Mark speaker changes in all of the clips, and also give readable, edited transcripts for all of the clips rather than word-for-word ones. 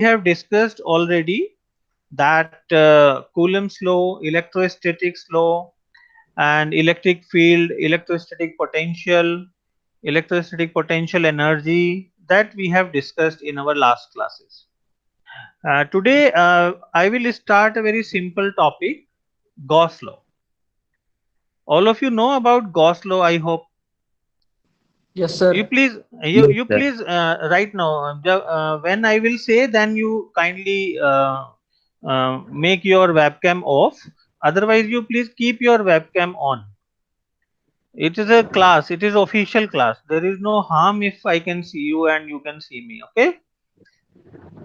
Speaker 1: have discussed already that Coulomb's law, electrostatics law, and electric field, electrostatic potential energy, that we have discussed in our last classes. Today I will start a very simple topic, Gauss law. All of you know about Gauss law, I hope.
Speaker 2: Yes,
Speaker 1: You
Speaker 2: sir.
Speaker 1: please,
Speaker 3: Yes,
Speaker 1: you
Speaker 3: sir.
Speaker 1: please right now. When I will say, then you kindly make your webcam off. Otherwise, you please keep your webcam on. It is a class. It is official class. There is no harm if I can see you and you can see me. Okay.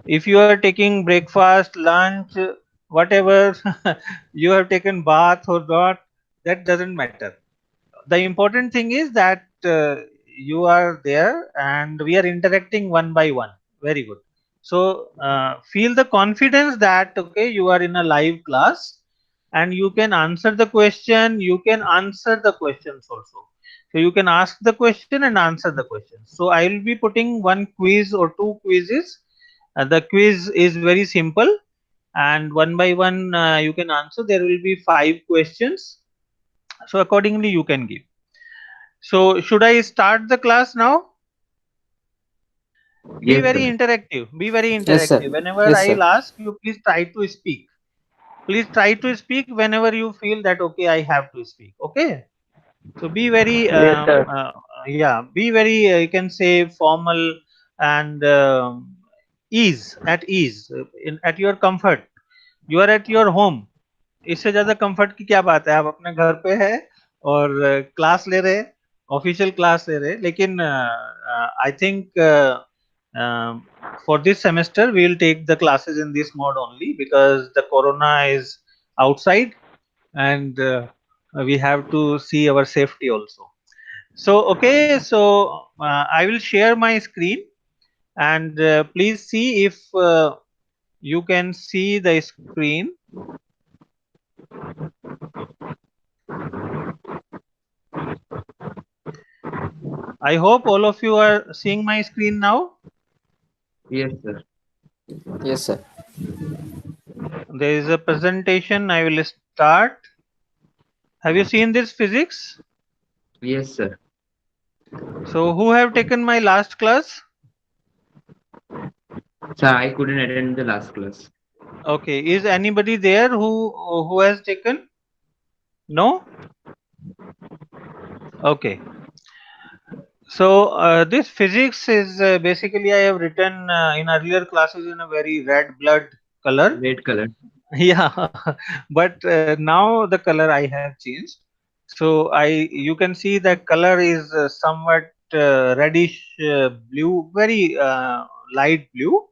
Speaker 1: If you are taking breakfast, lunch, whatever, you have taken bath or not, that doesn't matter. The important thing is that you are there and we are interacting one by one. Very good. So feel the confidence that okay, you are in a live class and you can answer the question, you can answer the questions also. So you can ask the question and answer the question. So I will be putting one quiz or two quizzes. The quiz is very simple and one by one you can answer. There will be 5 questions. So accordingly you can give. So should I start the class now? Be
Speaker 3: Yes,
Speaker 1: very
Speaker 3: sir.
Speaker 1: interactive. Be very
Speaker 2: Yes, sir.
Speaker 1: interactive. Whenever
Speaker 2: Yes,
Speaker 1: I'll
Speaker 2: sir.
Speaker 1: ask you, please try to speak. Please try to speak whenever you feel that okay, I have to speak. Okay. So be very
Speaker 3: Yes, sir.
Speaker 1: yeah. Be very you can say formal and ease at ease at your comfort. You are at your home. इससे ज्यादा comfort की क्या बात है, आप अपने घर पे है और क्लास ले रहे, ऑफिशियल क्लास ले रहे, लेकिन I think for this semester we will take the classes in this mode only because the corona is outside and we have to see our safety also. So okay, so I will share my screen and please see if you can see the screen. I hope all of you are seeing my screen now.
Speaker 3: Yes, sir.
Speaker 2: Yes, sir.
Speaker 1: There is a presentation. I will start. Have you seen this physics?
Speaker 3: Yes, sir.
Speaker 1: So who have taken my last class?
Speaker 3: Sir, I couldn't attend the last class.
Speaker 1: Okay. Is anybody there who has taken? No? Okay. So this physics is basically I have written in earlier classes in a very red blood color.
Speaker 3: Red color.
Speaker 1: Yeah, but now the color I have changed. So you can see that color is somewhat reddish blue, very light blue.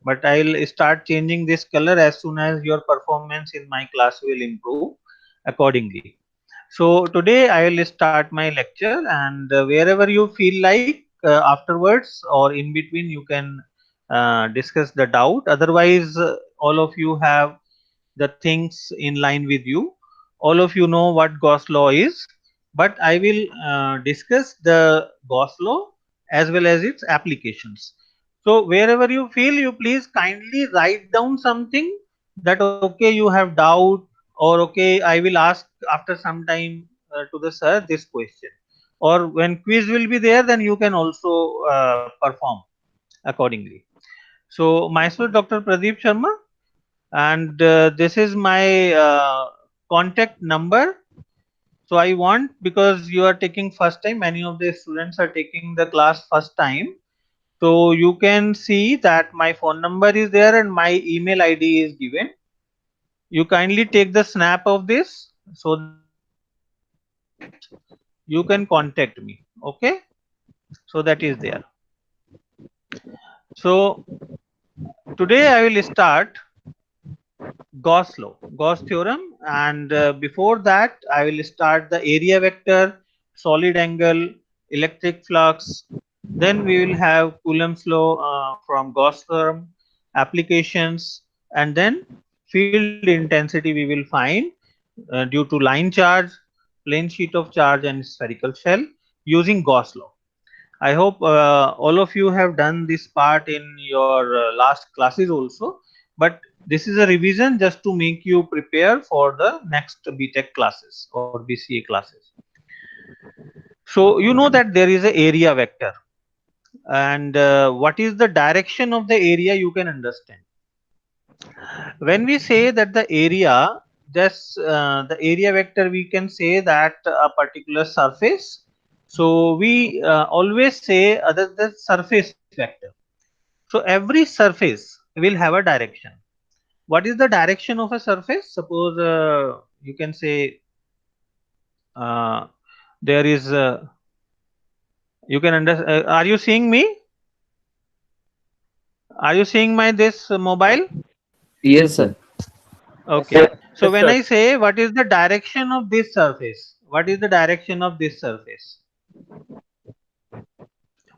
Speaker 1: But I'll start changing this color as soon as your performance in my class will improve accordingly. So today I will start my lecture, and wherever you feel like afterwards or in between you can discuss the doubt. Otherwise, all of you have the things in line with you. All of you know what Gauss law is, but I will discuss the Gauss law as well as its applications. So wherever you feel, you please kindly write down something that okay, you have doubt, or okay, I will ask after some time to the sir this question, or when quiz will be there, then you can also perform accordingly. So myself Dr. Pradeep Sharma, and this is my contact number. So I want, because you are taking first time, many of the students are taking the class first time, so you can see that my phone number is there and my email id is given. You kindly take the snap of this so that you can contact me. Okay, so that is there. So today I will start Gauss law, Gauss theorem, and before that I will start the area vector, solid angle, electric flux. Then we will have Coulomb's law from Gauss theorem, applications, and then field intensity we will find due to line charge, plane sheet of charge, and spherical shell using Gauss law. I hope all of you have done this part in your last classes also, but this is a revision just to make you prepare for the next BTech classes or BCA classes. So you know that there is a area vector, and what is the direction of the area you can understand. When we say that the area, just the area vector, we can say that a particular surface. So we always say other the surface vector. So every surface will have a direction. What is the direction of a surface? Suppose you can say uh, there is you can understand. Are you seeing me? Are you seeing my this mobile?
Speaker 3: Yes, sir.
Speaker 1: Okay. So
Speaker 2: Yes,
Speaker 1: when
Speaker 2: sir.
Speaker 1: I say what is the direction of this surface? What is the direction of this surface?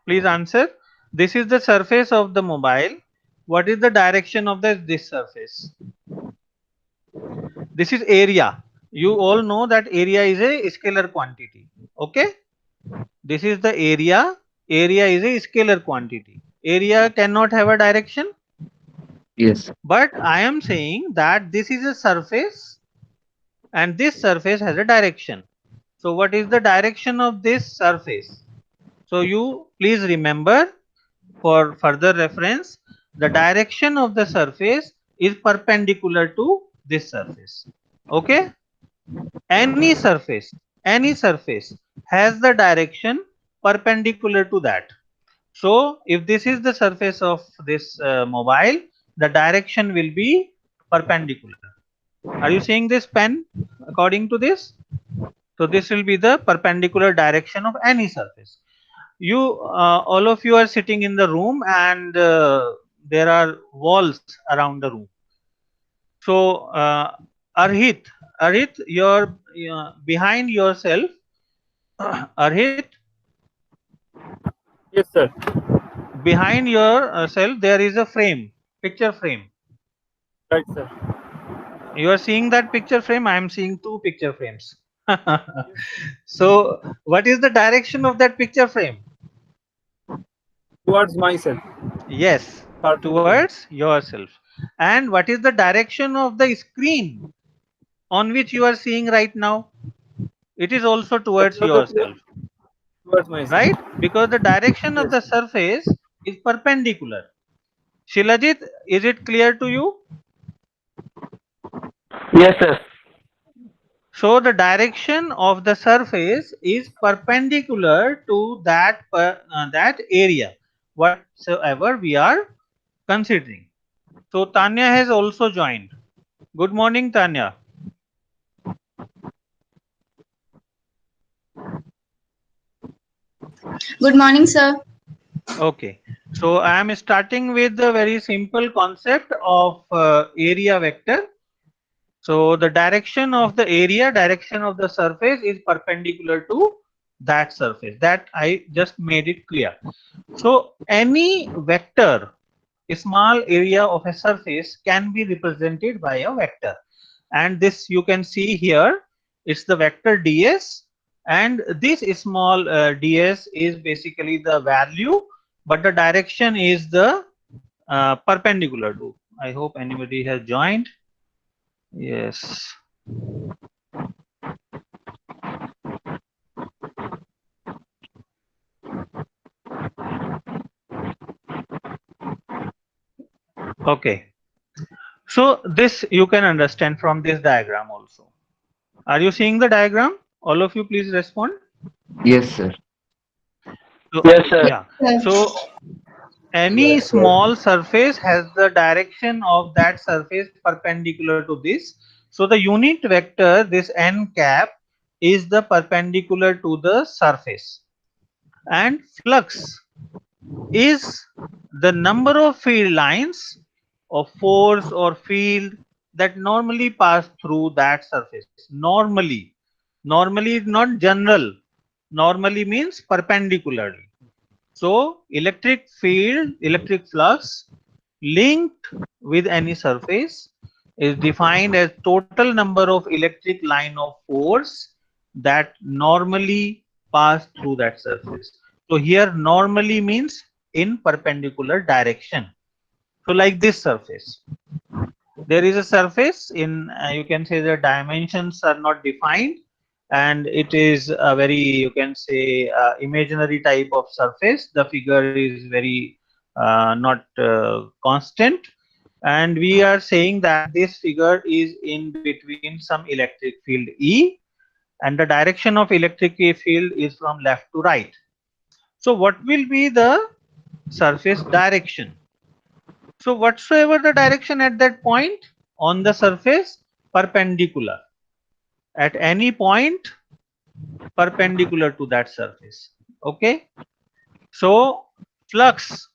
Speaker 1: Please answer. This is the surface of the mobile. What is the direction of this surface? This is area. You all know that area is a scalar quantity. Okay. This is the area. Area is a scalar quantity. Area cannot have a direction.
Speaker 3: Yes.
Speaker 1: But I am saying that this is a surface and this surface has a direction. So what is the direction of this surface? So you please remember, for further reference, the direction of the surface is perpendicular to this surface. Okay. Any surface has the direction perpendicular to that. So if this is the surface of this mobile, the direction will be perpendicular. Are you seeing this pen according to this? So this will be the perpendicular direction of any surface. You all of you are sitting in the room, and there are walls around the room. So Arhit, you're behind yourself. Arhit,
Speaker 2: Yes, sir.
Speaker 1: behind yourself there is a frame, picture frame.
Speaker 2: Right, sir.
Speaker 1: You are seeing that picture frame. I am seeing two picture frames. So what is the direction of that picture frame?
Speaker 2: Towards myself.
Speaker 1: Yes,
Speaker 2: Perpendicular.
Speaker 1: towards yourself. And what is the direction of the screen on which you are seeing right now? It is also towards yourself,
Speaker 2: Towards myself.
Speaker 1: right? Because the direction of
Speaker 2: Yes.
Speaker 1: the surface is perpendicular. Shilajit, is it clear to you?
Speaker 2: Yes, sir.
Speaker 1: So the direction of the surface is perpendicular to that area, whatsoever we are considering. So Tanya has also joined. Good morning, Tanya.
Speaker 4: Good morning, sir.
Speaker 1: Okay. So I am starting with the very simple concept of area vector. So the direction of the area, direction of the surface is perpendicular to that surface. That I just made it clear. So any vector, a small area of a surface, can be represented by a vector. And this you can see here, it's the vector ds, and this small ds is basically the value, but the direction is the perpendicular to. I hope anybody has joined. Yes. Okay. So this you can understand from this diagram also. Are you seeing the diagram? All of you please respond.
Speaker 3: Yes, sir.
Speaker 1: So,
Speaker 2: Yes, sir.
Speaker 1: yeah. So any small surface has the direction of that surface perpendicular to this. So the unit vector, this n cap, is the perpendicular to the surface, and flux is the number of field lines of force or field that normally pass through that surface. Normally is not general. Normally means perpendicularly. So electric field, electric flux linked with any surface is defined as total number of electric line of force that normally pass through that surface. So here normally means in perpendicular direction. So like this surface, there is a surface in you can say the dimensions are not defined, and it is a very, you can say, imaginary type of surface. The figure is very not constant, and we are saying that this figure is in between some electric field E, and the direction of electric field is from left to right. So what will be the surface direction? So whatsoever the direction at that point on the surface, perpendicular at any point, perpendicular to that surface. Okay. So flux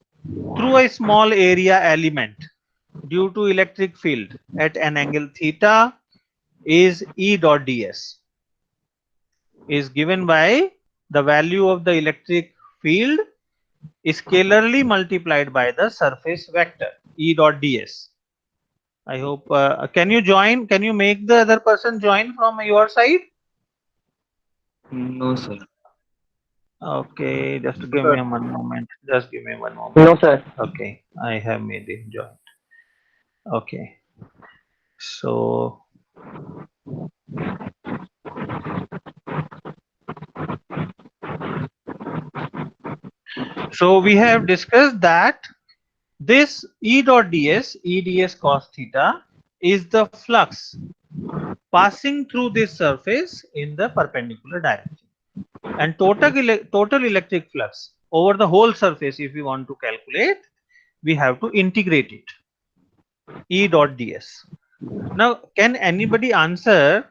Speaker 1: through a small area element due to electric field at an angle theta is E dot ds, is given by the value of the electric field scalarly multiplied by the surface vector E dot ds. I hope, can you join? Can you make the other person join from your side?
Speaker 3: No, sir.
Speaker 1: Okay, just give
Speaker 2: Sir.
Speaker 1: me one moment. Just give me one moment.
Speaker 2: No, sir.
Speaker 1: Okay, I have made it join. Okay, so we have discussed that this E dot ds, E ds cos theta, is the flux passing through this surface in the perpendicular direction, and total electric flux over the whole surface, if we want to calculate, we have to integrate it, E dot ds. Now, can anybody answer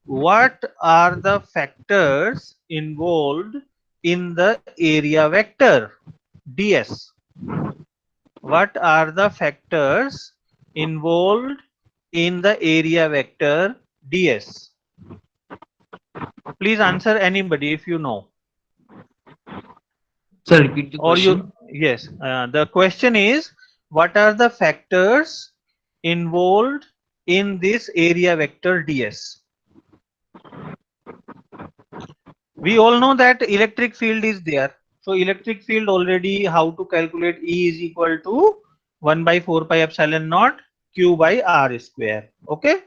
Speaker 1: what are the factors involved in the area vector ds? What are the factors involved in the area vector ds? Please answer, anybody, if you know.
Speaker 3: Sir, repeat the
Speaker 1: Or
Speaker 3: question.
Speaker 1: yes, the question is, what are the factors involved in this area vector ds? We all know that electric field is there. So electric field already, how to calculate? E is equal to 1 by 4 pi epsilon naught q by r square. Okay,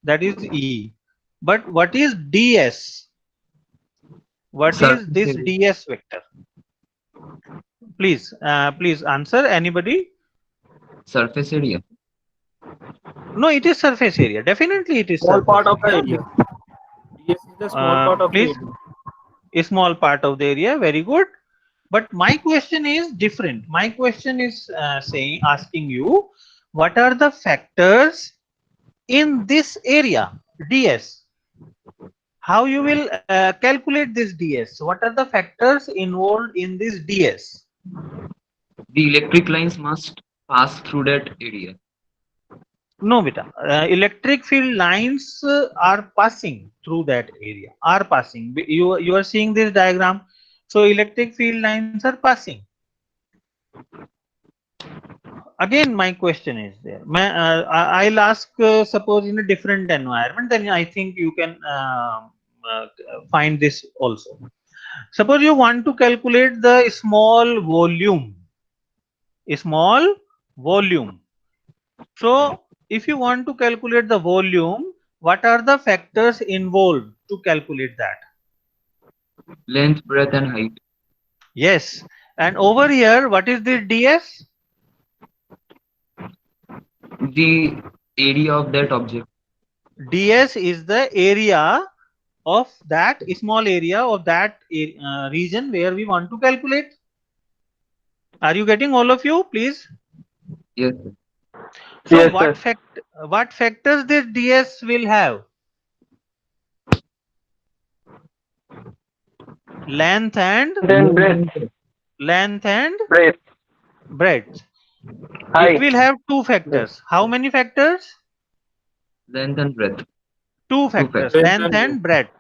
Speaker 1: that is E. But what is ds? What is
Speaker 3: Surface
Speaker 1: this
Speaker 3: area.
Speaker 1: ds vector? Please, please answer, anybody.
Speaker 3: Surface area.
Speaker 1: No, it is surface area. Definitely, it is
Speaker 2: Small
Speaker 1: surface
Speaker 2: part of the
Speaker 1: area.
Speaker 2: area. Yes, is the small part of the
Speaker 1: Please,
Speaker 2: area.
Speaker 1: a small part of the area. Very good. But my question is different. My question is asking you, what are the factors in this area ds? How you will calculate this ds? What are the factors involved in this ds?
Speaker 3: The electric lines must pass through that area.
Speaker 1: No, beta. Electric field lines are passing through that area. Are passing. You are seeing this diagram. So electric field lines are passing. Again, my question is there. I'll ask, suppose in a different environment, then I think you can find this also. Suppose you want to calculate the small volume. Small volume. So, if you want to calculate the volume, what are the factors involved to calculate that?
Speaker 3: Length, breadth, and height.
Speaker 1: Yes. And over here, what is this ds?
Speaker 3: The area of that object.
Speaker 1: ds is the area of that small area of that region where we want to calculate. Are you getting, all of you, please?
Speaker 3: Yes, sir.
Speaker 1: So
Speaker 2: Yes,
Speaker 1: what factors this ds will have? Length and
Speaker 2: then breadth.
Speaker 1: length and
Speaker 2: Breadth.
Speaker 1: breadth. It
Speaker 2: Height.
Speaker 1: will have two factors. How many factors?
Speaker 3: Length and breadth.
Speaker 1: Two
Speaker 3: factors.
Speaker 1: factors, length and breadth.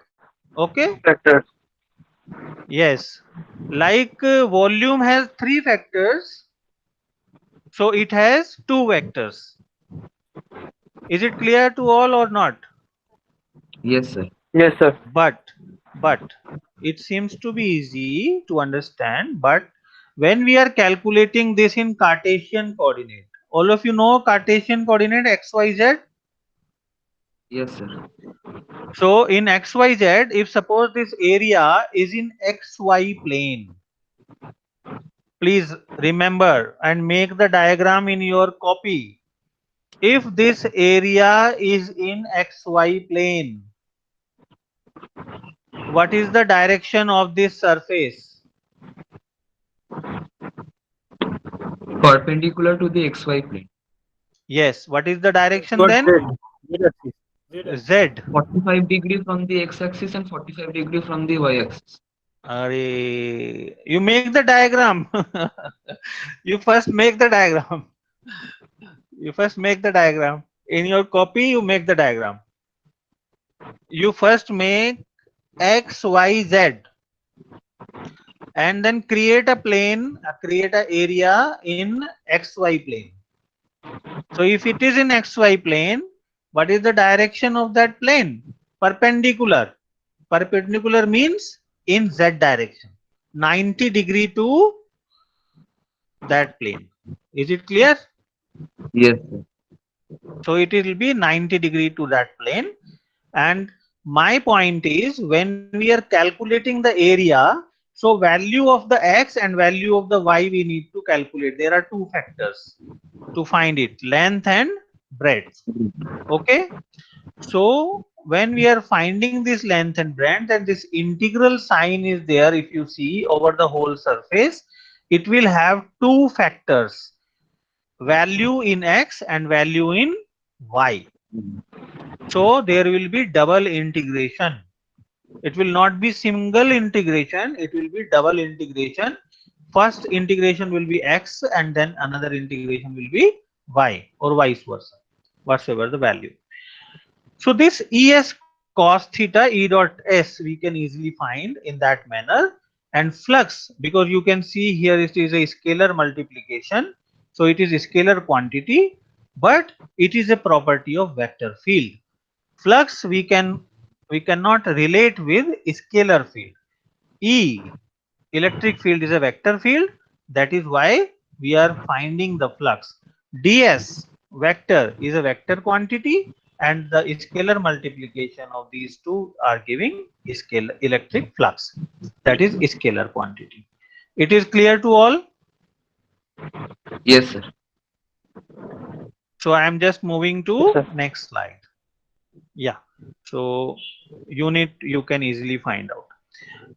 Speaker 1: Okay.
Speaker 2: Factors.
Speaker 1: Yes. Like volume has three factors, so it has two vectors. Is it clear to all or not?
Speaker 3: Yes, sir.
Speaker 2: Yes, sir.
Speaker 1: But it seems to be easy to understand, but when we are calculating this in Cartesian coordinate, all of you know Cartesian coordinate XYZ.
Speaker 3: Yes, sir.
Speaker 1: So in XYZ, if suppose this area is in XY plane, please remember and make the diagram in your copy. If this area is in XY plane, what is the direction of this surface?
Speaker 3: Perpendicular to the XY plane.
Speaker 1: Yes, what is the direction
Speaker 2: Towards
Speaker 1: then?
Speaker 2: Z. Z axis.
Speaker 1: Z.
Speaker 3: 45 degree from the x-axis and 45 degree from the y-axis.
Speaker 1: You make the diagram. You first make the diagram. You first make the diagram. In your copy, you make the diagram. You first make X, Y, Z, and then create a plane, create an area in XY plane. So if it is in XY plane, what is the direction of that plane? Perpendicular. Perpendicular means in Z direction. 90 degree to that plane. Is it clear?
Speaker 3: Yes, sir.
Speaker 1: So it will be 90 degree to that plane. And my point is, when we are calculating the area, so value of the x and value of the y we need to calculate. There are two factors to find it, length and breadth. Okay. So when we are finding this length and breadth, and this integral sign is there, if you see over the whole surface, it will have two factors, value in x and value in y. So there will be double integration. It will not be single integration, it will be double integration. First integration will be x and then another integration will be y, or vice versa, whatsoever the value. So this Es cos theta E dot S we can easily find in that manner. And flux, because you can see here it is a scalar multiplication, so it is a scalar quantity, but it is a property of vector field. Flux we cannot relate with scalar field. E, electric field, is a vector field. That is why we are finding the flux. Ds, vector, is a vector quantity, and the scalar multiplication of these two are giving scalar electric flux. That is scalar quantity. It is clear to all?
Speaker 3: Yes, sir.
Speaker 1: So I am just moving to
Speaker 2: Yes, sir.
Speaker 1: next slide. Yeah. So unit you can easily find out.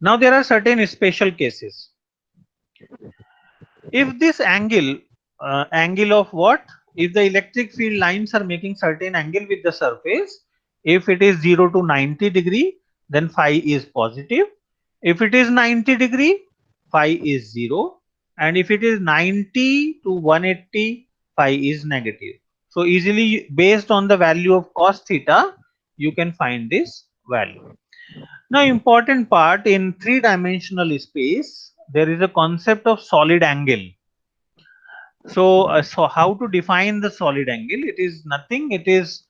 Speaker 1: Now there are certain special cases. If this angle, angle of what? If the electric field lines are making certain angle with the surface, if it is 0 to 90 degree, then phi is positive. If it is 90 degree, phi is 0. And if it is 90 to 180, phi is negative. So easily, based on the value of cos theta, you can find this value. Now important part, in three-dimensional space, there is a concept of solid angle. So how to define the solid angle? It is nothing. It is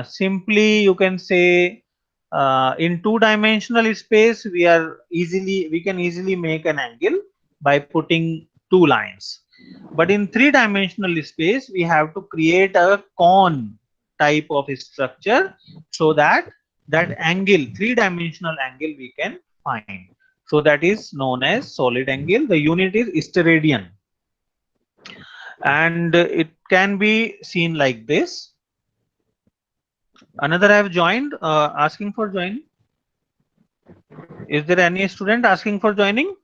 Speaker 1: simply, you can say, in two-dimensional space we can easily make an angle by putting two lines. But in three-dimensional space we have to create a cone type of structure, so that that angle, three-dimensional angle, we can find. So that is known as solid angle. The unit is steradian, and it can be seen like this. Another I have joined, asking for join. Is there any student asking for joining?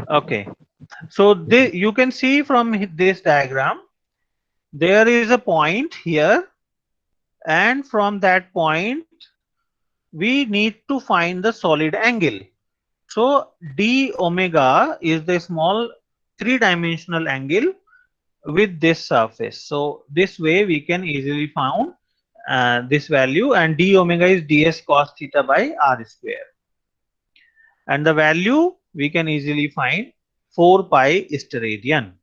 Speaker 1: Okay. So you can see from this diagram, there is a point here, and from that point we need to find the solid angle. So d omega is the small three-dimensional angle with this surface. So this way we can easily found this value, and d omega is ds cos theta by r square, and the value we can easily find 4 pi steradian,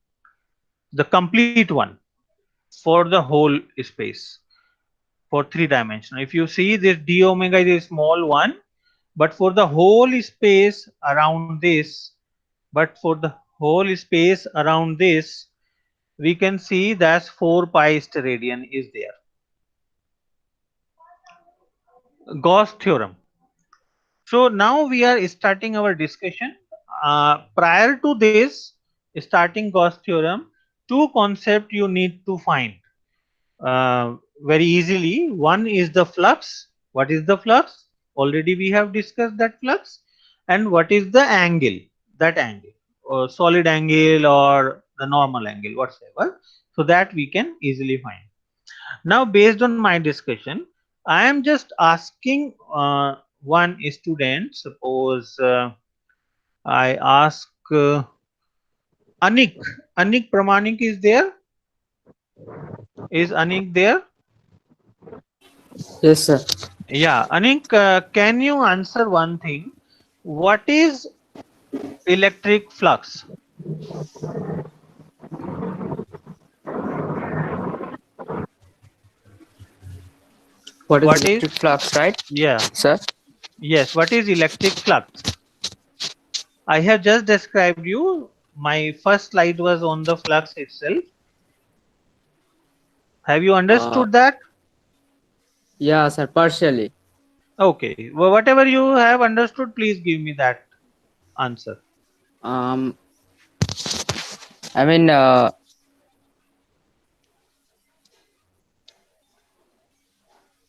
Speaker 1: the complete one for the whole space. for 3-dimensional. If you see this d omega is a small one, but for the whole space around this, we can see that 4 pi steradian is there. Gauss theorem. So now we are starting our discussion. Prior to this, starting Gauss theorem, two concepts you need to find very easily. One is the flux. What is the flux? Already we have discussed that flux. And what is the angle? That angle, or solid angle or the normal angle, whatsoever. So that we can easily find. Now, based on my discussion, I am just asking one student. Suppose I ask Anik. Anik Pramanik is there? Is Anik there?
Speaker 2: Yes, sir.
Speaker 1: Yeah, Anik, can you answer one thing? What is electric flux?
Speaker 2: What is
Speaker 1: What is?
Speaker 2: electric flux, right?
Speaker 1: Yeah.
Speaker 2: Sir.
Speaker 1: Yes. What is electric flux? I have just described you. My first slide was on the flux itself. Have you understood that?
Speaker 2: Yeah, sir. Partially.
Speaker 1: Okay. Well, whatever you have understood, please give me that answer.
Speaker 2: Um. I mean,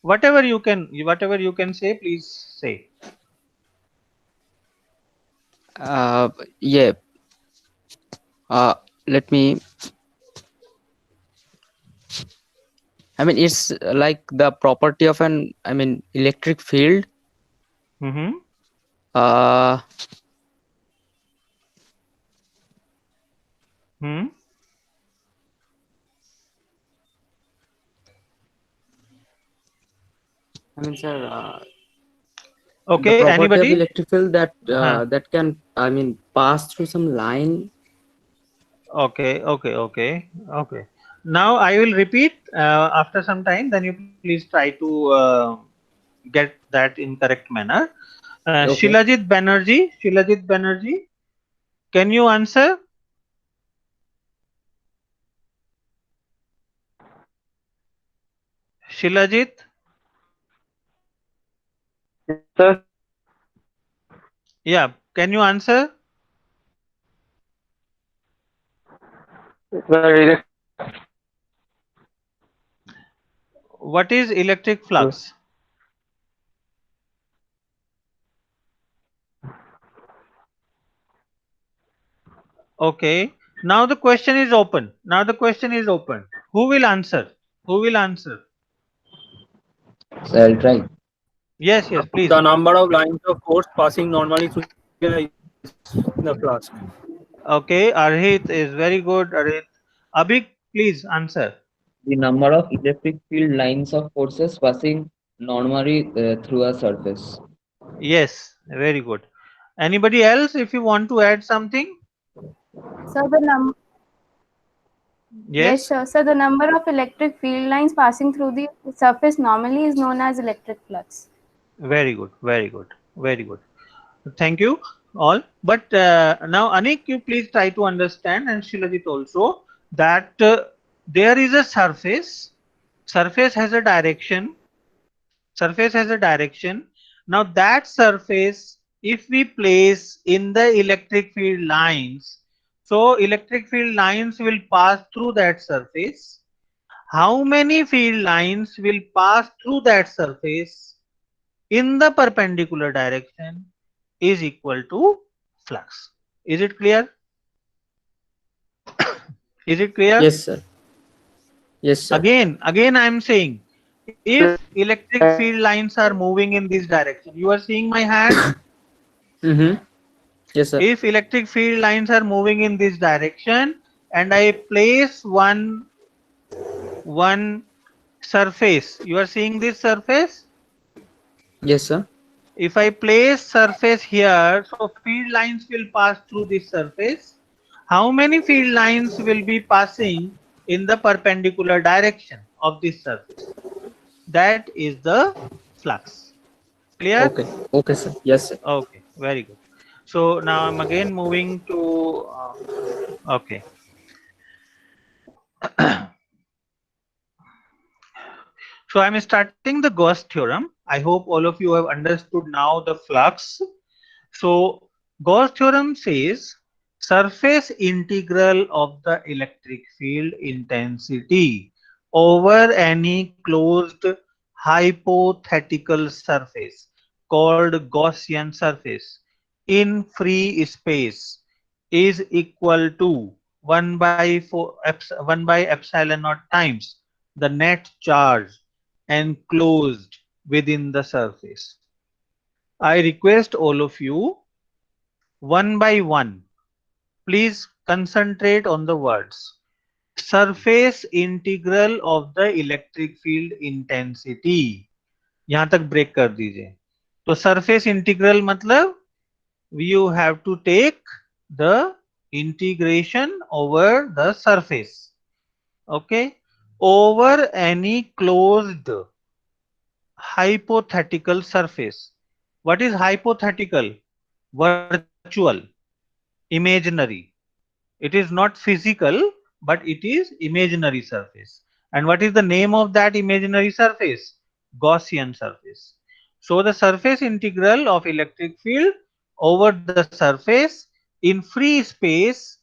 Speaker 1: Whatever you can say, please say.
Speaker 2: yeah. Let me. I mean, it's like the property of an, I mean, electric field.
Speaker 1: Mm-hmm.
Speaker 2: Uh,
Speaker 1: Hmm.
Speaker 2: I mean, sir, the
Speaker 1: Okay.
Speaker 2: property of
Speaker 1: Anybody?
Speaker 2: electric field that
Speaker 1: Huh.
Speaker 2: that can, I mean, pass through some line.
Speaker 1: Okay. Okay. Okay. Okay. Now I will repeat after some time. Then you please try to get that in correct manner.
Speaker 2: Okay.
Speaker 1: Shilajit Banerjee. Shilajit Banerjee. Can you answer? Shilajit.
Speaker 4: Sir,
Speaker 1: Yeah. Can you answer?
Speaker 4: sir,
Speaker 1: What is electric flux? Okay. Now the question is open. Now the question is open. Who will answer? Who will answer?
Speaker 3: So I'll try.
Speaker 1: Yes, yes, please.
Speaker 2: The number of lines of force passing normally through the flux.
Speaker 1: Okay, Arhit is very good. Arhit. Abhik, please answer.
Speaker 3: The number of electric field lines of forces passing normally through a surface.
Speaker 1: Yes, very good. Anybody else if you want to add something?
Speaker 5: So the yes,
Speaker 1: Yes,
Speaker 5: sure. So the number of electric field lines passing through the surface normally is known as electric flux.
Speaker 1: very good, very good, very good. Thank you all. But now, Anik, you please try to understand, and Shilajit also, that there is a surface. Surface has a direction. Surface has a direction. Now that surface, if we place in the electric field lines, so electric field lines will pass through that surface. How many field lines will pass through that surface in the perpendicular direction is equal to flux. Is it clear? Is it clear?
Speaker 2: Yes, sir. Yes, sir.
Speaker 1: Again I am saying, if electric field lines are moving in this direction, you are seeing my hand.
Speaker 2: Mm-hmm. Yes, sir.
Speaker 1: If electric field lines are moving in this direction and I place one surface, you are seeing this surface.
Speaker 2: Yes, sir.
Speaker 1: If I place surface here, so field lines will pass through this surface. How many field lines will be passing in the perpendicular direction of this surface? that is the flux. Clear?
Speaker 2: Okay. Okay, sir. Yes, sir.
Speaker 1: Okay, very good. So now I'm again moving to okay. So I'm starting the Gauss theorem. I hope all of you have understood now the flux. So Gauss theorem says surface integral of the electric field intensity over any closed hypothetical surface called Gaussian surface in free space is equal to 1 by epsilon naught times the net charge enclosed within the surface. I request all of you, one by one, please concentrate on the words. Surface integral of the electric field intensity. यहाँ तक break कर दीजिए. तो surface integral मतलब you have to take the integration over the surface. Okay, over any closed hypothetical surface. What is hypothetical? Virtual, imaginary. It is not physical, but it is imaginary surface. And what is the name of that imaginary surface? Gaussian surface. So the surface integral of electric field over the surface in free space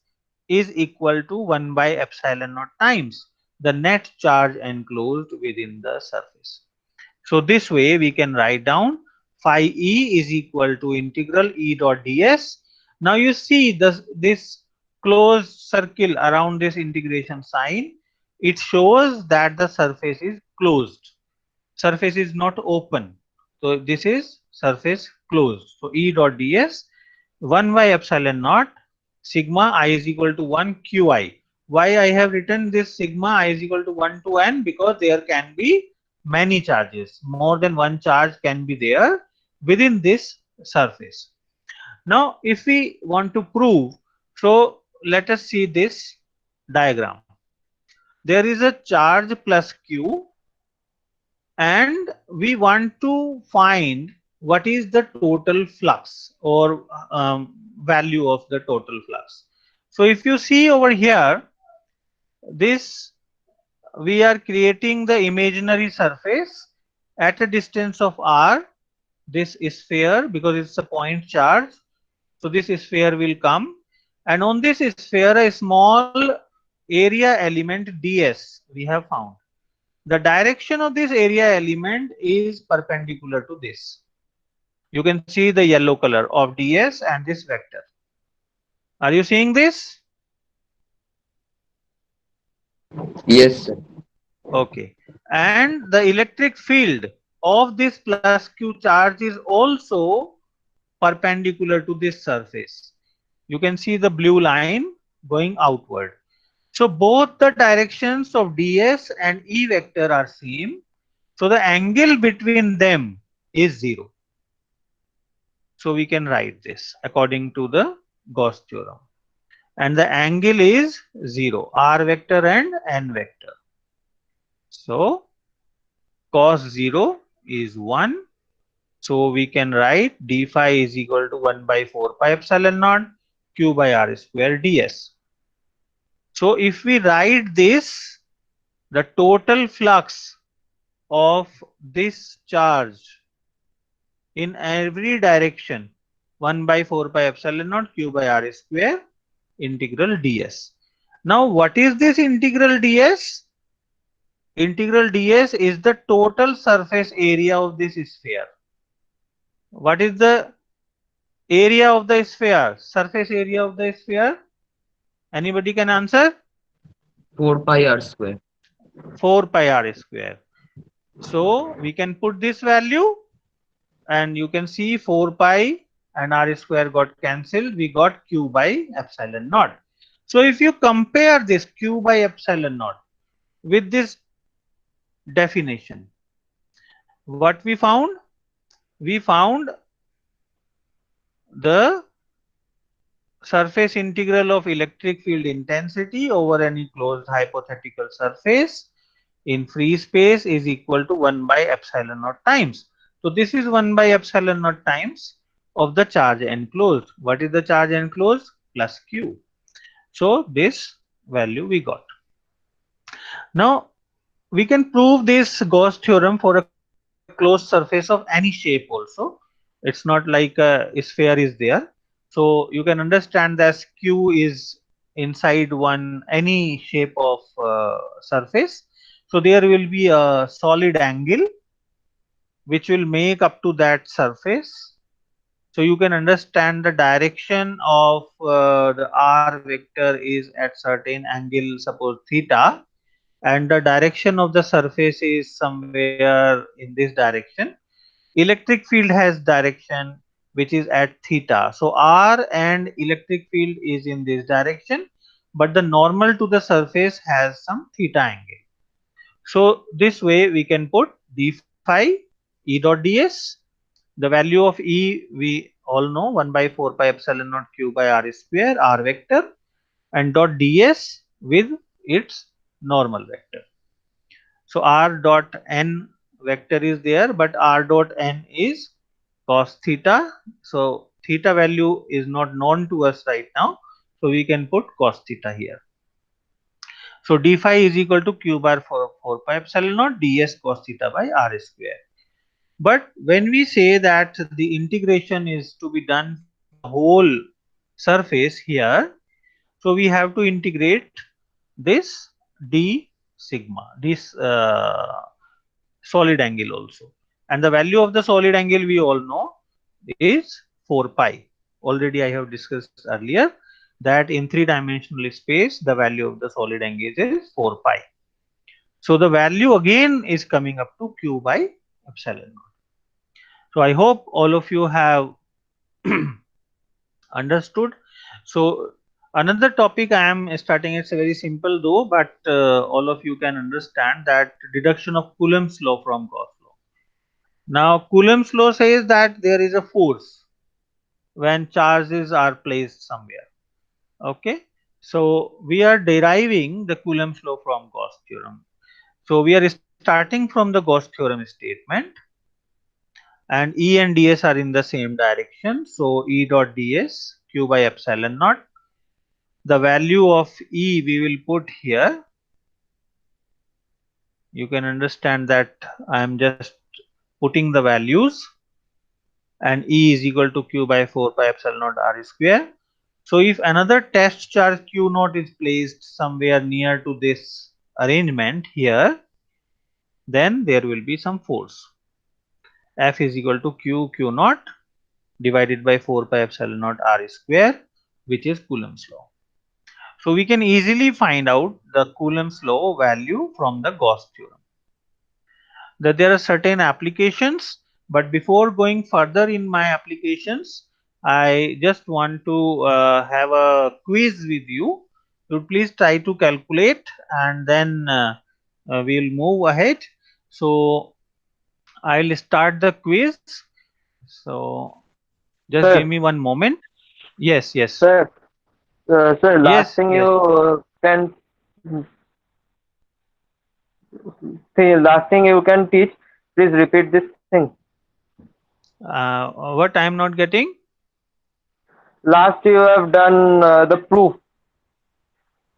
Speaker 1: is equal to 1 by epsilon naught times the net charge enclosed within the surface. So this way we can write down phi E is equal to integral E dot ds. Now you see this closed circle around this integration sign. It shows that the surface is closed. Surface is not open. So this is surface closed. So E dot ds 1 by epsilon naught sigma I is equal to 1 qi. Why I have written this sigma I is equal to 1 to n? Because there can be many charges. More than one charge can be there within this surface. Now if we want to prove, so let us see this diagram. There is a charge plus q and we want to find what is the total flux or value of the total flux. So if you see over here, this we are creating the imaginary surface at a distance of r. This is sphere because it's a point charge. So this sphere will come, and on this sphere a small area element ds we have found. The direction of this area element is perpendicular to this. You can see the yellow color of ds and this vector. Are you seeing this?
Speaker 3: Yes, sir.
Speaker 1: Okay. And the electric field of this plus q charge is also perpendicular to this surface. You can see the blue line going outward. So both the directions of ds and E vector are same. So the angle between them is 0. So we can write this according to the Gauss theorem. And the angle is 0, r vector and n vector. So cos 0 is 1. So we can write d phi is equal to 1 by 4 pi epsilon naught q by r square ds. So if we write this, the total flux of this charge in every direction 1 by 4 pi epsilon naught q by r square integral ds. Now what is this integral ds? Integral ds is the total surface area of this sphere. What is the area of the sphere? Surface area of the sphere? Anybody can answer?
Speaker 3: 4 pi r square.
Speaker 1: 4 pi r square. So we can put this value and you can see 4 pi and r square got cancelled. We got q by epsilon naught. So if you compare this q by epsilon naught with this definition, what we found? We found the surface integral of electric field intensity over any closed hypothetical surface in free space is equal to 1 by epsilon naught times. So this is 1 by epsilon naught times of the charge enclosed. What is the charge enclosed? Plus q. So this value we got. Now we can prove this Gauss theorem for a closed surface of any shape also. It's not like a sphere is there. So you can understand that q is inside any shape of surface. So there will be a solid angle which will make up to that surface. So you can understand the direction of the r vector is at certain angle, suppose theta, and the direction of the surface is somewhere in this direction. Electric field has direction which is at theta. So r and electric field is in this direction, but the normal to the surface has some theta angle. So this way we can put d phi E dot ds. The value of E we all know, 1 by 4 pi epsilon naught q by r square, r vector, and dot ds with its normal vector. So r dot n vector is there, but r dot n is cos theta. So theta value is not known to us right now. So we can put cos theta here. So d phi is equal to q bar 4 pi epsilon naught ds cos theta by r square. But when we say that the integration is to be done for the whole surface here, so we have to integrate this d sigma, this solid angle also. And the value of the solid angle we all know is 4 pi. Already I have discussed earlier that in 3-dimensional space the value of the solid angle is 4 pi. So the value again is coming up to q by epsilon naught. So I hope all of you have understood. So another topic I am starting, it's very simple though, but all of you can understand that deduction of Coulomb's law from Gauss law. Now Coulomb's law says that there is a force when charges are placed somewhere. Okay, so we are deriving the Coulomb's law from Gauss theorem. So we are starting from the Gauss theorem statement, and E and ds are in the same direction. So E dot ds q by epsilon naught. The value of E we will put here. You can understand that I am just putting the values, and E is equal to q by 4 pi epsilon naught r square. So if another test charge q naught is placed somewhere near to this arrangement here, then there will be some force. F is equal to q naught divided by 4 pi epsilon naught r square, which is Coulomb's law. So we can easily find out the Coulomb's law value from the Gauss theorem. That there are certain applications, but before going further in my applications, I just want to have a quiz with you. So please try to calculate, and then we will move ahead. So I will start the quiz. So just
Speaker 4: Sir.
Speaker 1: give me one moment. Yes, yes.
Speaker 4: Sir, sir, last
Speaker 1: Yes,
Speaker 4: thing
Speaker 1: yes.
Speaker 4: last thing you can teach, please repeat this thing.
Speaker 1: What I am not getting?
Speaker 4: Last you have done the proof.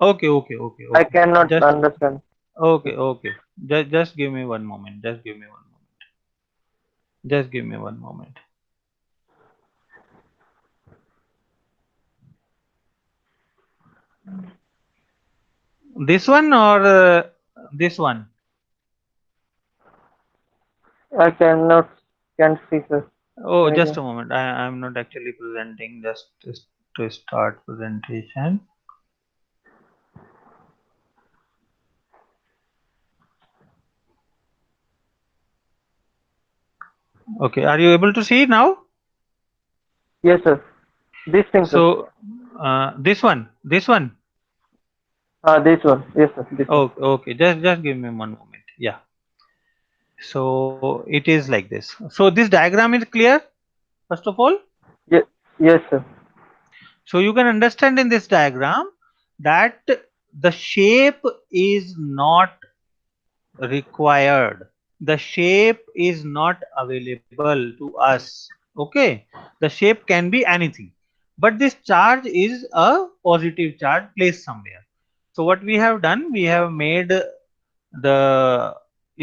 Speaker 1: Okay.
Speaker 4: I cannot
Speaker 1: Just
Speaker 4: understand.
Speaker 1: okay. Just give me one moment. Just give me one moment. This one or this one?
Speaker 4: I can't see, sir.
Speaker 1: Oh,
Speaker 4: Maybe.
Speaker 1: just a moment. I am not actually presenting. Just to start presentation. Okay, are you able to see now?
Speaker 4: Yes, sir. This thing, sir.
Speaker 1: So this one.
Speaker 4: This one. Yes, sir. This one.
Speaker 1: Okay. Just give me one moment. Yeah. So it is like this. So this diagram is clear, first of all.
Speaker 4: Yes, sir.
Speaker 1: So you can understand in this diagram that the shape is not required. The shape is not available to us. Okay, the shape can be anything, but this charge is a positive charge placed somewhere. So what we have done, we have made the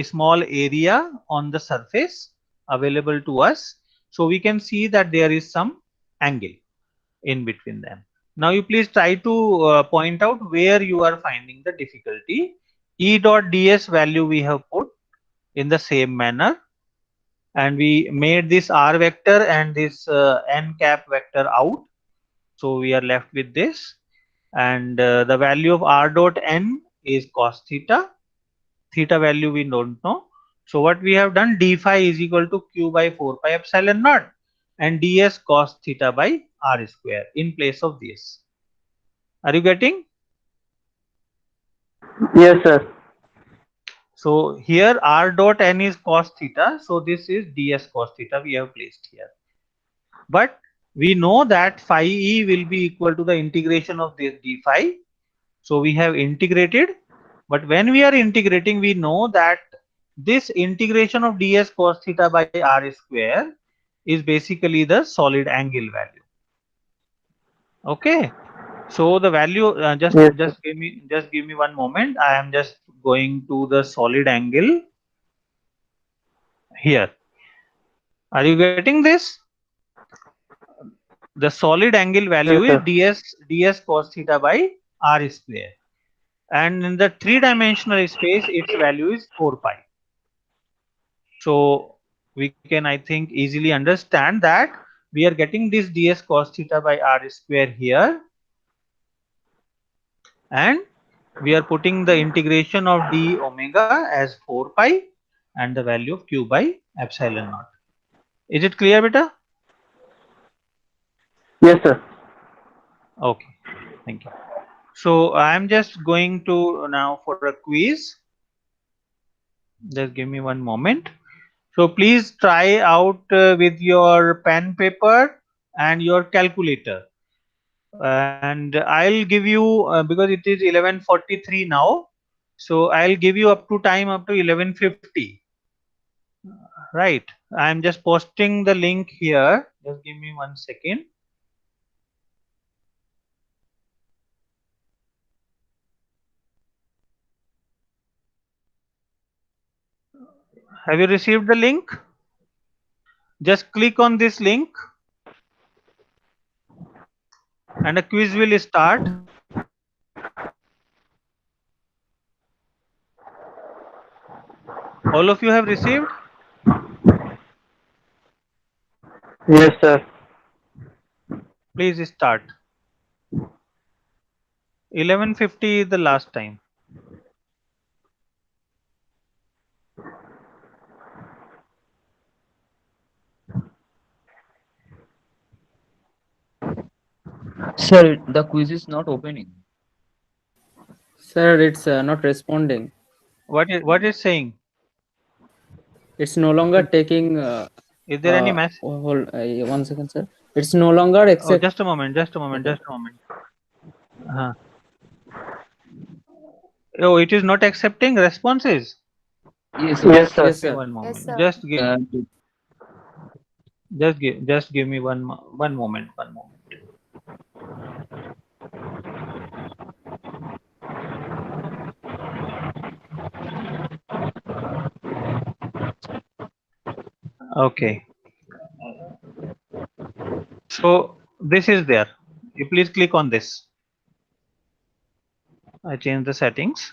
Speaker 1: small area on the surface available to us, so we can see that there is some angle in between them. Now you please try to point out where you are finding the difficulty. E dot ds value we have put in the same manner, and we made this r vector and this n cap vector out. So we are left with this, and the value of r dot n is cos theta. Theta value we don't know. So what we have done, d phi is equal to q by 4 pi epsilon naught and ds cos theta by r square in place of this. Are you getting?
Speaker 4: Yes, sir.
Speaker 1: So here r dot n is cos theta, so this is ds cos theta we have placed here. But we know that phi e will be equal to the integration of this d phi. So we have integrated, but when we are integrating, we know that this integration of ds cos theta by r square is basically the solid angle value. Okay, so the value
Speaker 4: Yes, sir.
Speaker 1: just give me one moment. I am just going to the solid angle here. Are you getting this? The solid angle value
Speaker 4: Yes,
Speaker 1: is
Speaker 4: sir.
Speaker 1: ds cos theta by r square, and in the three-dimensional space its value is 4 pi. So we can, I think, easily understand that we are getting this ds cos theta by r square here, and we are putting the integration of d omega as 4 pi and the value of q by epsilon naught. Is it clear, beta?
Speaker 4: Yes, sir.
Speaker 1: Okay, thank you. So I am just going to now for a quiz. Just give me one moment. So please try out with your pen paper and your calculator. And I'll give you because it is 11:43 now, so I'll give you up to time up to 11:50. Right. I'm just posting the link here. Just give me 1 second. Have you received the link? Just click on this link and a quiz will start. All of you have received?
Speaker 4: Yes, sir.
Speaker 1: Please start. 11:50 is the last time.
Speaker 3: Sir, the quiz is not opening.
Speaker 2: Sir, it's not responding.
Speaker 1: What is saying?
Speaker 2: It's no longer taking.
Speaker 1: Is there any message?
Speaker 2: Hold 1 second, sir. It's no longer
Speaker 1: Oh,
Speaker 2: accept.
Speaker 1: just a moment.
Speaker 2: Okay.
Speaker 1: Just a moment. Oh, it is not accepting responses.
Speaker 3: Yes, sir.
Speaker 4: Yes, sir.
Speaker 2: Yes,
Speaker 1: Okay,
Speaker 2: sir.
Speaker 1: one moment.
Speaker 5: Yes, sir.
Speaker 1: Just give me one moment. One moment. Okay. So this is there. You please click on this. I change the settings.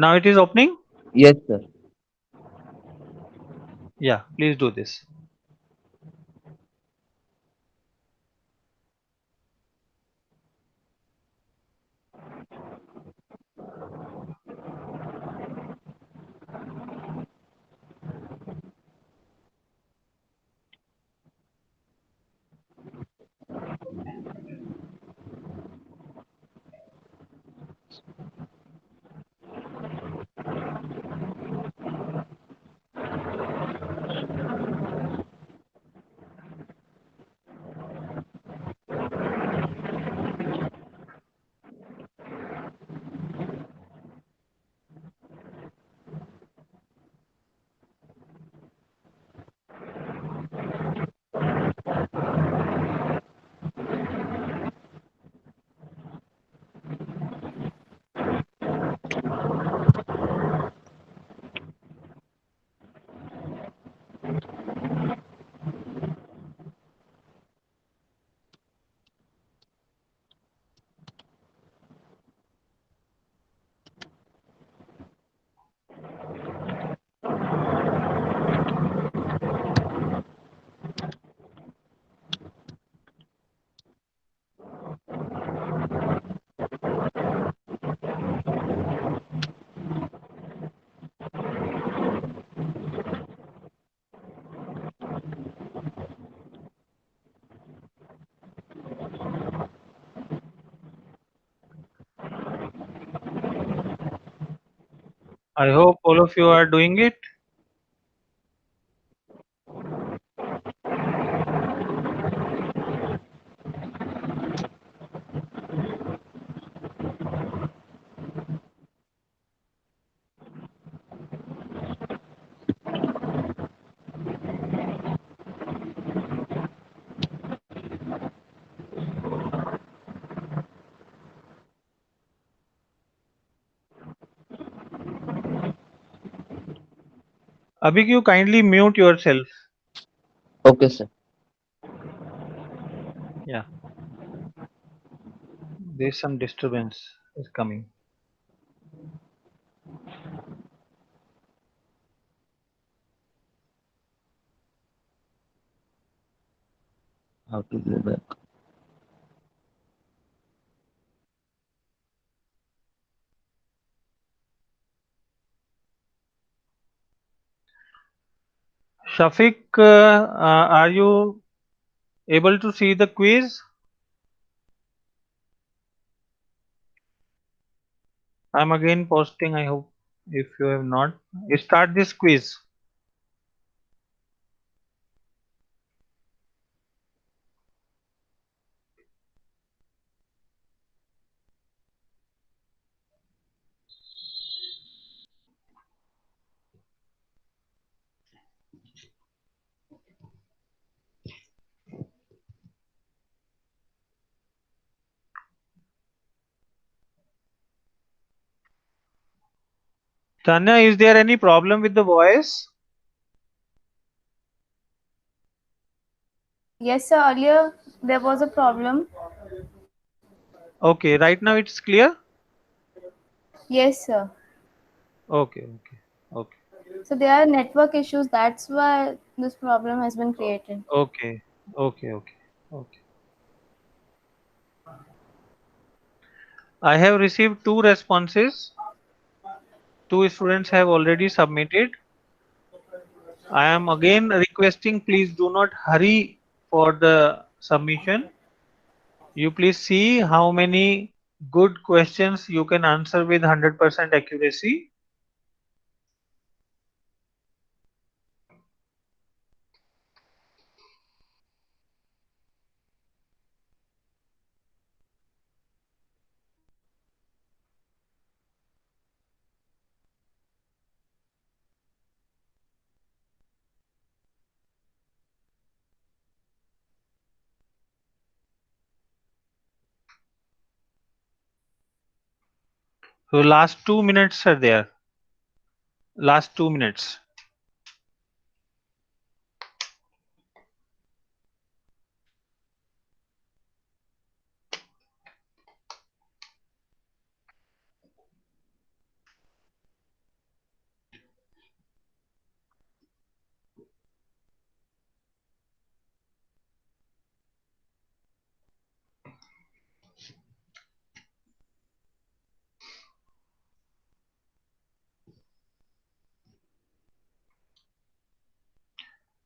Speaker 1: Now it is opening.
Speaker 3: Yes, sir.
Speaker 1: Yeah, please do this. I hope all of you are doing it. Abhik, you kindly mute yourself.
Speaker 3: Okay, sir.
Speaker 1: Yeah, there's some disturbance is coming.
Speaker 3: How to go back?
Speaker 1: Shafiq, are you able to see the quiz? I'm again posting. I hope if you have not, start this quiz. Tanya, is there any problem with the voice?
Speaker 5: Yes, sir. Earlier there was a problem.
Speaker 1: Okay, right now it's clear.
Speaker 5: Yes, sir.
Speaker 1: Okay, okay, okay,
Speaker 5: So there are network issues. That's why this problem has been created.
Speaker 1: okay, okay, okay, okay. I have received two responses. Two students have already submitted. I am again requesting, please do not hurry for the submission. You please see how many good questions you can answer with 100% accuracy. So last 2 minutes are there. Last 2 minutes.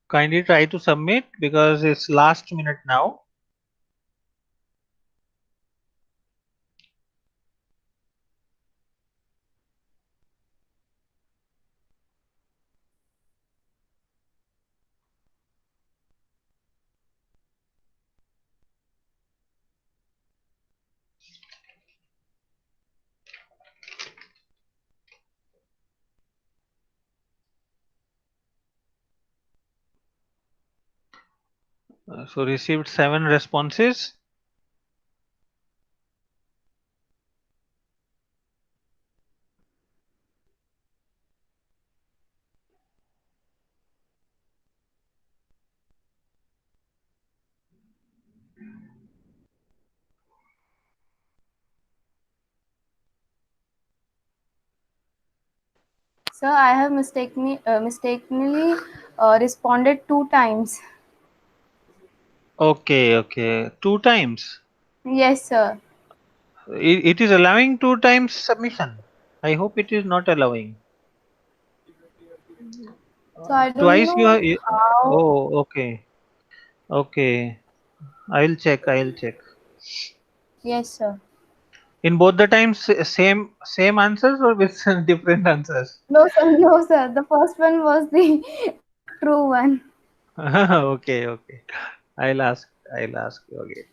Speaker 1: Kindly try to submit because it's last minute now. So received 7 responses.
Speaker 5: Sir, I have mistakenly responded 2 times.
Speaker 1: Okay, okay. 2 times.
Speaker 5: Yes, sir.
Speaker 1: It is allowing 2 times submission. I hope it is not allowing.
Speaker 5: So I don't
Speaker 1: Twice you
Speaker 5: know
Speaker 1: are.
Speaker 5: how.
Speaker 1: Oh, okay. Okay. I'll check. I'll check.
Speaker 5: Yes, sir.
Speaker 1: In both the times, same answers or with different answers?
Speaker 5: No, sir. No, sir. The first one was the true one.
Speaker 1: Okay, okay. I'll ask. I'll ask you again.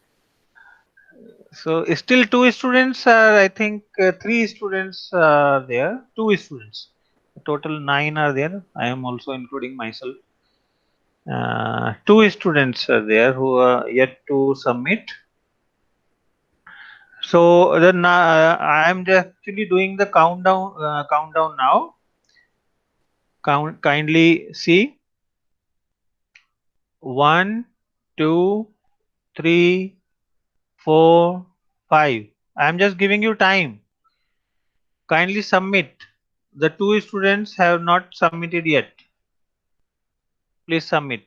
Speaker 1: So still two students are. I think three students are there. Two students. Total 9 are there. I am also including myself. Two students are there who are yet to submit. So then I am just actually doing the countdown. Countdown now. Kindly see. 1, 2, 3, 4, 5. I am just giving you time. Kindly submit. The two students have not submitted yet. Please submit.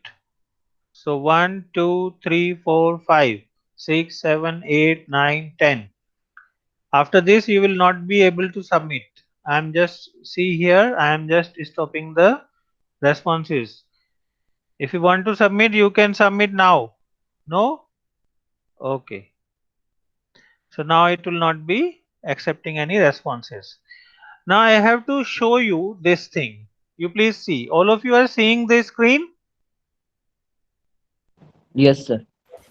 Speaker 1: So 1, 2, 3, 4, 5, 6, 7, 8, 9, 10. After this, you will not be able to submit. I am just see here. I am just stopping the responses. If you want to submit, you can submit now. No? Okay. So now it will not be accepting any responses. Now I have to show you this thing. You please see. All of you are seeing the screen?
Speaker 3: Yes, sir.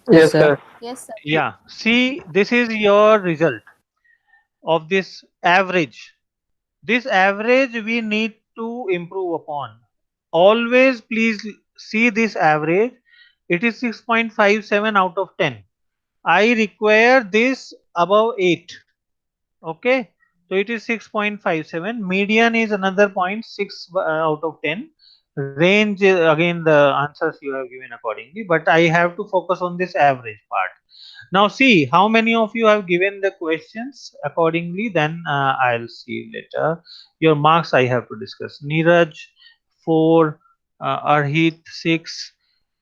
Speaker 2: Yes,
Speaker 4: Yes,
Speaker 2: sir.
Speaker 4: sir.
Speaker 5: Yes, sir.
Speaker 1: Yeah. See, this is your result of this average. This average we need to improve upon. Always please see this average. It is 6.57 out of 10. I require this above 8. Okay. So it is 6.57. Median is another 0.6 out of 10. Range again the answers you have given accordingly. But I have to focus on this average part. Now see how many of you have given the questions accordingly. Then I'll see later. Your marks I have to discuss. Neeraj 4, Arhit 6,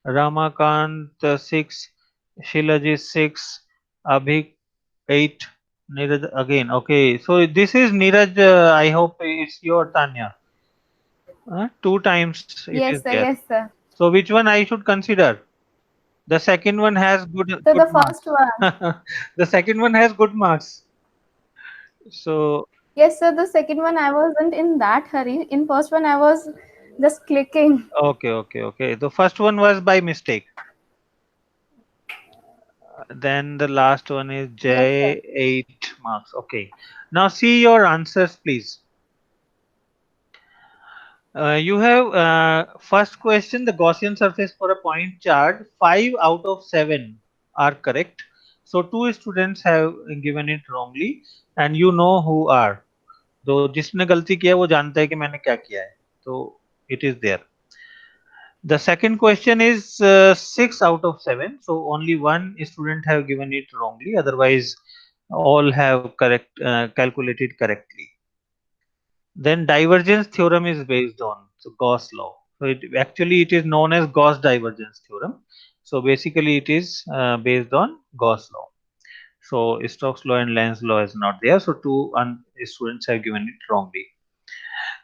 Speaker 1: Ramakant 6, Shilajit 6, Abhik 8, Neeraj again. Okay, so this is Neeraj. I hope it's your Tanya. Two times it is
Speaker 5: Yes, sir.
Speaker 1: there.
Speaker 5: Yes, sir.
Speaker 1: So which one I should consider? The second one has
Speaker 5: So
Speaker 1: good
Speaker 5: the
Speaker 1: marks.
Speaker 5: first one.
Speaker 1: The second one has good marks. So
Speaker 5: Yes, sir. The second one I wasn't in that hurry. In first one I was just clicking.
Speaker 1: okay, okay, okay. The first one was by mistake. Then the last one is
Speaker 5: Yes, sir.
Speaker 1: J 8 marks. Okay. Now see your answers, please. You have first question, the Gaussian surface for a point charge. 5 out of 7 are correct. So two students have given it wrongly, and you know who are. तो जिसने गलती किया है वो जानता है कि मैंने क्या किया है. तो it is there. The second question is 6 out of 7. So only one student have given it wrongly. Otherwise, all have calculated correctly. Then divergence theorem is based on Gauss law. So it is known as Gauss divergence theorem. So basically, it is based on Gauss law. So Stokes law and Lenz law is not there. So two students have given it wrongly.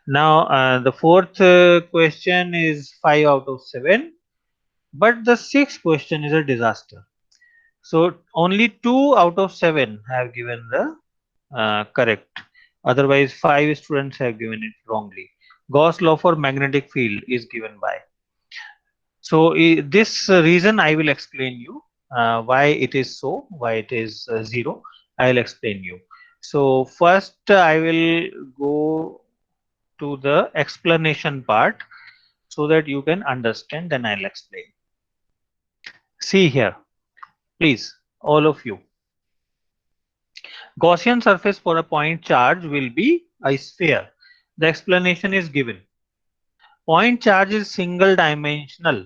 Speaker 1: Now the fourth question is 5 out of 7, but the sixth question is a disaster. So only 2 out of 7 have given the correct. Otherwise 5 students have given it wrongly. Gauss law for magnetic field is given by. So this reason I will explain you why it is so, why it is 0. I will explain you. So first I will go to the explanation part so that you can understand, then I'll explain. See here, please, all of you. Gaussian surface for a point charge will be a sphere. The explanation is given. Point charge is single dimensional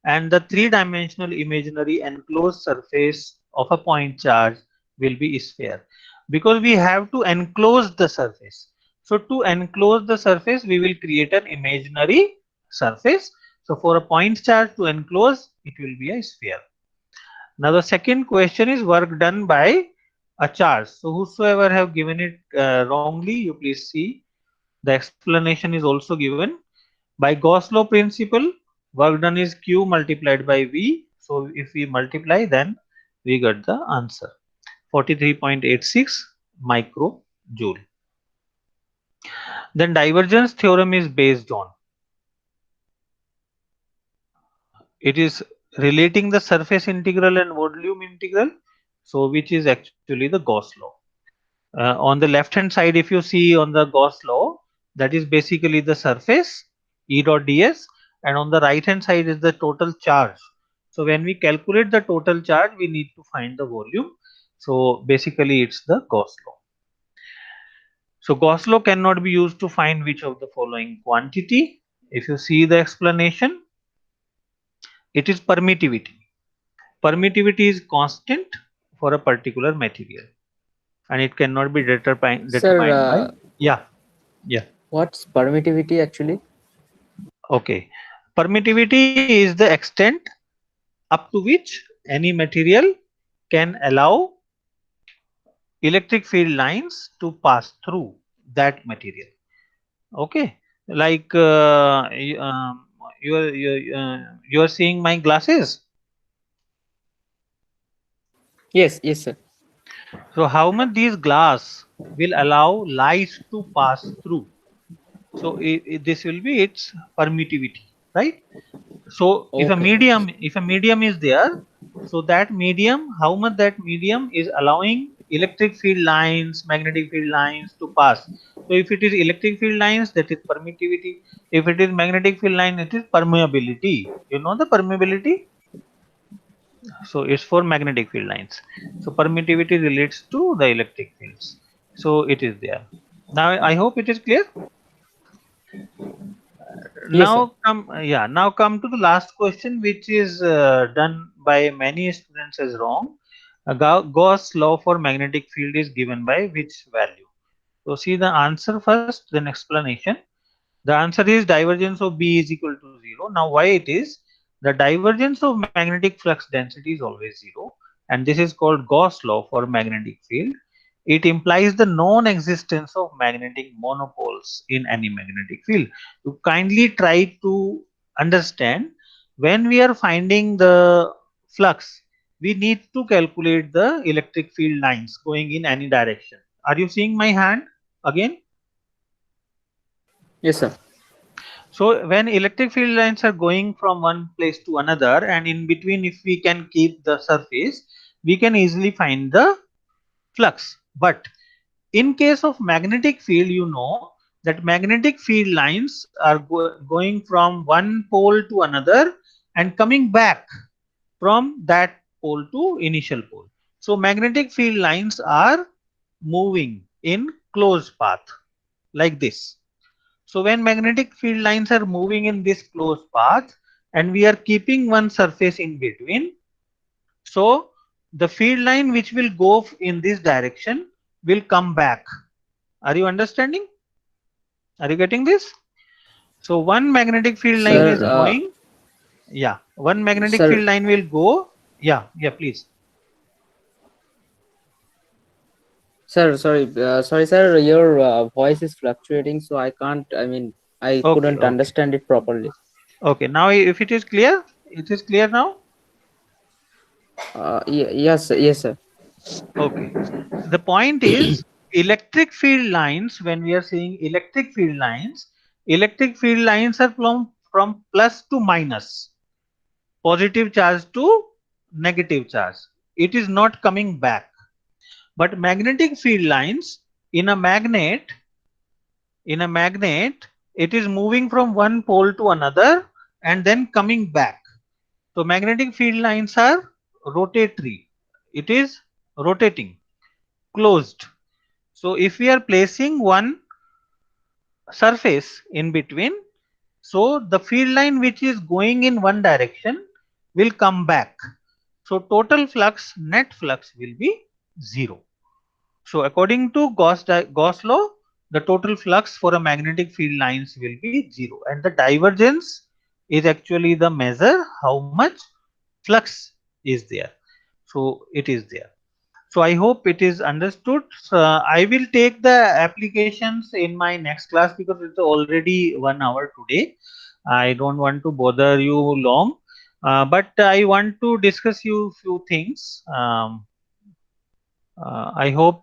Speaker 1: and the three-dimensional imaginary enclosed surface of a point charge will be sphere. Because we have to enclose the surface. So to enclose the surface, we will create an imaginary surface. So for a point charge to enclose, it will be a sphere. Now the second question is work done by a charge. So whosoever have given it wrongly, you please see the explanation is also given. By Gauss law principle, work done is Q multiplied by V. So if we multiply, then we get the answer 43.86 microjoule. Then divergence theorem is based on, it is relating the surface integral and volume integral, so which is actually the Gauss law. On the left hand side, if you see on the Gauss law, that is basically the surface E dot ds, and on the right hand side is the total charge. So when we calculate the total charge, we need to find the volume. So basically it's the Gauss law. So Gauss law cannot be used to find which of the following quantity. If you see the explanation, it is permittivity. Permittivity is constant for a particular material, and it cannot be determined by, yeah.
Speaker 2: What's permittivity actually?
Speaker 1: Okay, permittivity is the extent up to which any material can allow electric field lines to pass through that material. Okay, like you are seeing my glasses.
Speaker 2: Yes, sir.
Speaker 1: So how much these glass will allow light to pass through? So this will be its permittivity, right? So if a medium is there, so that medium, how much that medium is allowing electric field lines, magnetic field lines to pass. So if it is electric field lines, that is permittivity. If it is magnetic field line, it is permeability. You know the permeability? So it's for magnetic field lines. So permittivity relates to the electric fields. So it is there. Now I hope it is clear. Now come to the last question, which is done by many students as wrong. Gauss law for magnetic field is given by which value? So see the answer first, then explanation. The answer is divergence of B is equal to 0. Now why it is? The divergence of magnetic flux density is always 0, and this is called Gauss law for magnetic field. It implies the non-existence of magnetic monopoles in any magnetic field. You kindly try to understand, when we are finding the flux, we need to calculate the electric field lines going in any direction. Are you seeing my hand again?
Speaker 2: Yes, sir.
Speaker 1: So when electric field lines are going from one place to another, and in between if we can keep the surface, we can easily find the flux. But in case of magnetic field, you know that magnetic field lines are going from one pole to another and coming back from that pole to initial pole. So magnetic field lines are moving in closed path like this. So when magnetic field lines are moving in this closed path and we are keeping one surface in between, so the field line which will go in this direction will come back. Are you understanding? Are you getting this? So one magnetic field line is going. Yeah, one magnetic field line will go. Yeah, please.
Speaker 2: Sir, sorry, sir, your voice is fluctuating, so I can't, I couldn't understand it properly.
Speaker 1: Okay, now if it is clear, it is clear now?
Speaker 2: Yes, sir.
Speaker 1: Okay, the point is, electric field lines, when we are saying electric field lines are from plus to minus, positive charge to negative charge. It is not coming back. But magnetic field lines, in a magnet, it is moving from one pole to another and then coming back. So magnetic field lines are rotatory. It is rotating, closed. So if we are placing one surface in between, so the field line which is going in one direction will come back. So total flux, net flux will be 0. So according to Gauss law, the total flux for a magnetic field lines will be 0, and the divergence is actually the measure how much flux is there. So it is there. So I hope it is understood. I will take the applications in my next class because it's already 1 hour today. I don't want to bother you long, but I want to discuss you few things. I hope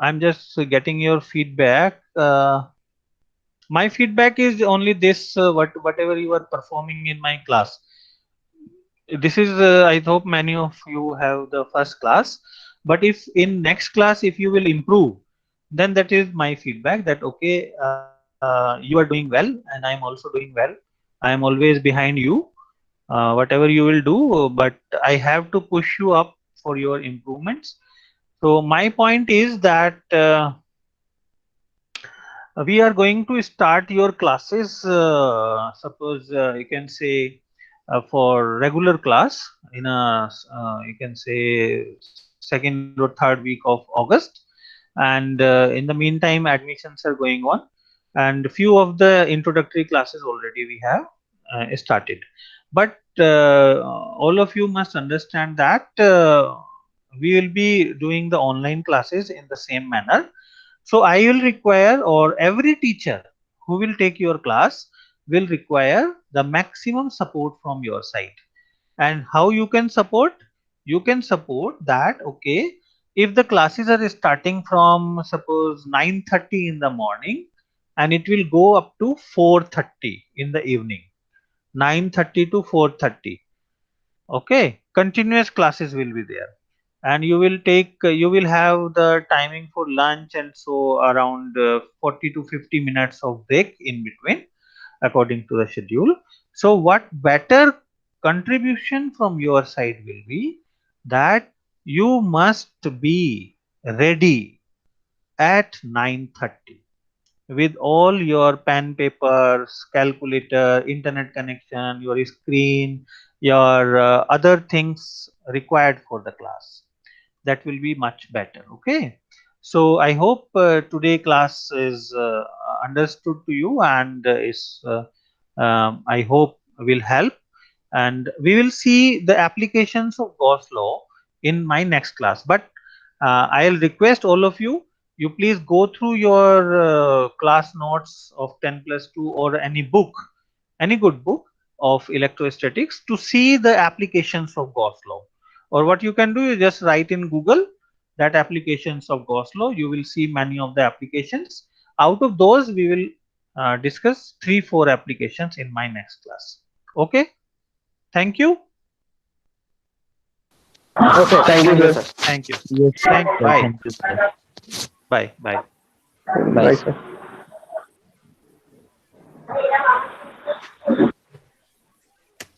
Speaker 1: I'm just getting your feedback. My feedback is only this: whatever you are performing in my class. This is I hope many of you have the first class, but if in next class if you will improve, then that is my feedback, that okay, you are doing well and I am also doing well. I am always behind you, whatever you will do, but I have to push you up for your improvements. So my point is that we are going to start your classes, suppose you can say for regular class in a you can say second or third week of August, and in the meantime admissions are going on, and few of the introductory classes already we have started. But all of you must understand that we will be doing the online classes in the same manner. So I will require, or every teacher who will take your class will require the maximum support from your side. And how you can support? You can support that, okay, if the classes are starting from suppose 9:30 in the morning and it will go up to 4:30 in the evening, 9:30 to 4:30, okay, continuous classes will be there, and you will take you will have the timing for lunch, and so around 40 to 50 minutes of break in between according to the schedule. So what better contribution from your side will be that you must be ready at 9:30 with all your pen, papers, calculator, internet connection, your screen, your other things required for the class. That will be much better. Okay. So I hope today class is understood to you, and is I hope will help, and we will see the applications of Gauss law in my next class. But I'll request all of you, you please go through your class notes of 10+2 or any book, any good book of electrostatics, to see the applications of Gauss law. Or what you can do is just write in Google that applications of Gauss law. You will see many of the applications. Out of those, we will discuss 3-4 applications in my next class. Okay. Thank you.
Speaker 2: Okay,
Speaker 4: Thank you,
Speaker 2: thank you,
Speaker 4: sir.
Speaker 2: sir.
Speaker 1: Thank you.
Speaker 3: Yes, sir.
Speaker 1: Bye.
Speaker 3: Thank you, sir.
Speaker 1: Bye. Bye.
Speaker 2: Bye.
Speaker 4: Bye, sir.